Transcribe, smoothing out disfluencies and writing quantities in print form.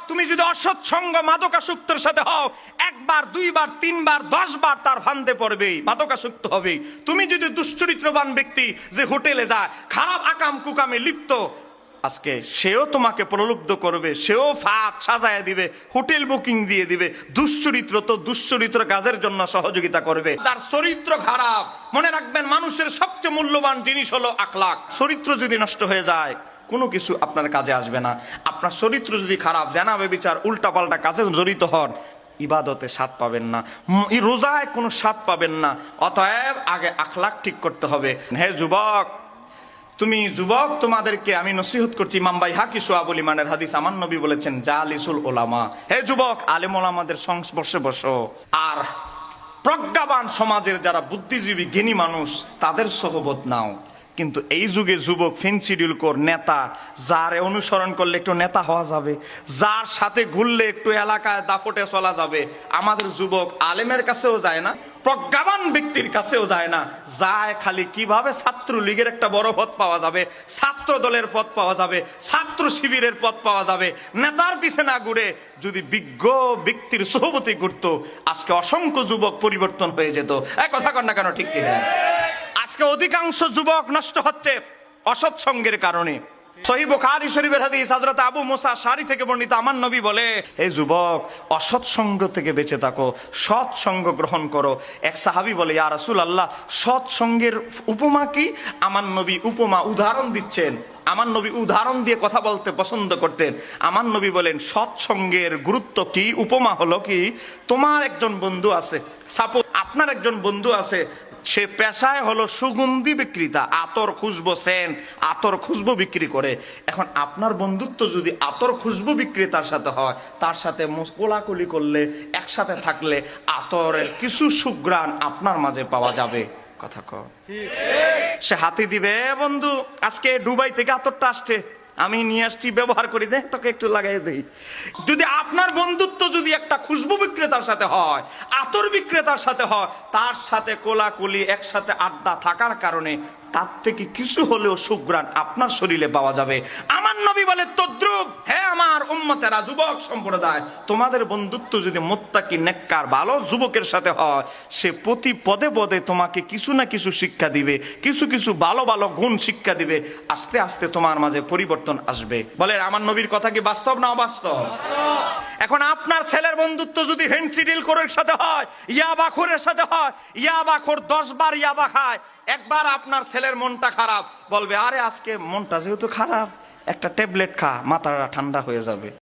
তুমি যদি অসৎসঙ্গ মাদকাসক্তের সাথে হও, একবার, দুইবার, তিনবার, 10 বার তার ফান্দে পড়বেই, মাদকাসক্ত হবেই। তুমি যদি দুশ্চরিত্রবান ব্যক্তি যে হোটেলে যায়, খারাপ আকাম কুকামে লিপ্ত, আজকে সেও তোমাকে প্রলুব্ধ করবে, সেও ফাঁদ সাজায় দিবে, হোটেল বুকিং দিয়ে দিবে। দুশ্চরিত্র তো দুশ্চরিত্র কাজের জন্য সহযোগিতা করবে। তার চরিত্র খারাপ, মনে রাখবেন মানুষের সবচেয়ে মূল্যবান জিনিস হলো আখলাক। চরিত্র যদি নষ্ট হয়ে যায়, কোনো কিছু আপনার কাজে আসবে না। আপনার চরিত্র যদি খারাপ, জানা বেবিচার, উল্টাপাল্টা কাজে জড়িত হন, ইবাদতে স্বাদ পাবেন না, রোজায় কোনো স্বাদ পাবেন না। অতএব আগে আখলাক ঠিক করতে হবে। হে যুবক, তুমি যুবক, তোমাদেরকে আমি নসিহত করছি। ইমাম বাইহাকি শুআবুল ঈমানের হাদিস, আমার নবী বলেছেন জালিসুল উলামা, হে যুবক, আলেম ওলামাদের সংস্পর্শে বসো। আর প্রজ্ঞাবান সমাজের যারা বুদ্ধিজীবী জ্ঞানী মানুষ, তাদের সহবত নাও। কিন্তু এই যুগে যুবক ফেন্সিডিউল কর নেতা, যার অনুসরণ করলে একটু নেতা হওয়া যাবে, যার সাথে ঘুরলে একটু এলাকায় দাপটে চলা যাবে। আমাদের যুবক আলেমের কাছেও যায় না, প্রজ্ঞাবান ব্যক্তির কাছেও যায় না, যায় খালি কিভাবে ছাত্র লীগের একটা বড় পদ পাওয়া যাবে, ছাত্র দলের পদ পাওয়া যাবে, ছাত্র শিবিরের পদ পাওয়া যাবে। নেতার পিছে না ঘুরে যদি বিজ্ঞ ব্যক্তির সোহবতে ঘুরতো, আজকে অসংখ্য যুবক পরিবর্তন হয়ে যেত। এক কথা কন না কেন, ঠিক কিনা? আজকে অধিকাংশ যুবক নষ্ট হচ্ছে অসৎ সঙ্গের কারণে। সহিহ বুখারী শরীফের হাদিস, হযরত আবু মুসা আশআরী থেকে বর্ণিত, আমার নবী বলে, হে যুবক, অসৎ সঙ্গ থেকে বেঁচে থাকো, সৎ সঙ্গ গ্রহণ করো। এক সাহাবী বলে, ইয়া রাসূলুল্লাহ, সৎ সঙ্গের উপমা কি? আমার নবী উপমা, উদাহরণ দিচ্ছেন। আমার নবী উদাহরণ দিয়ে কথা বলতে পছন্দ করতেন। আমার নবী বলেন, সৎসঙ্গের গুরুত্ব কি? উপমা হলো কি, তোমার একজন বন্ধু আছে, সাপোজ আপনার একজন বন্ধু আছে, সে পেশায় হলো সুগন্ধি বিক্রেতা, আতর খুশবো, সেন্ট, আতর খুশবো বিক্রি করে। এখন আপনার বন্ধুত্ব যদি আতর খুশবো বিক্রেতার সাথে হয়, তার সাথে কোলাকুলি করলে, একসাথে থাকলে আতরের কিছু সুঘ্রাণ আপনার মাঝে পাওয়া যাবে। কথা কও। সে হাতি দিবে, বন্ধু আজকে দুবাই থেকে আতরটা আসছে, আমি নিয়ে আসছি, ব্যবহার করি, দেখ তোকে একটু লাগাই দেই। যদি আপনার বন্ধুত্ব যদি একটা খুশবু বিক্রেতার সাথে হয়, আতর বিক্রেতার সাথে হয়, তার সাথে কোলাকুলি, একসাথে আড্ডা থাকার কারণে তার থেকে কিছু হলেও সুঘ্রাণ আপনার শরীরে পাওয়া যাবে। আমার নবী বলে তদ্রুপ, হে আমার উম্মতেরা, যুবক সম্প্রদায়, তোমাদের বন্ধুত্ব যদি মুত্তাকি নেককার ভালো যুবকের সাথে হয়, সে প্রতি পদে পদে তোমাকে কিছু না কিছু শিক্ষা দিবে, কিছু কিছু ভালো ভালো গুণ শিক্ষা দিবে। আস্তে আস্তে তোমার মাঝে পরিবর্তন আসবে। বলে, আমার নবীর কথা কি বাস্তব না অবাস্তব? এখন আপনার ছেলের বন্ধুত্ব যদি ফেন্সিডিল কোরের সাথে হয়, ইয়াবাখোরের সাথে হয়, ইয়াবাখোর 10 বার ইয়াবা খায়, একবার আপনার ছেলের মনটা খারাপ, বলবে, আরে আজকে মনটা যেহেতু খারাপ, একটা ট্যাবলেট খা, মাথাটা ঠান্ডা হয়ে যাবে।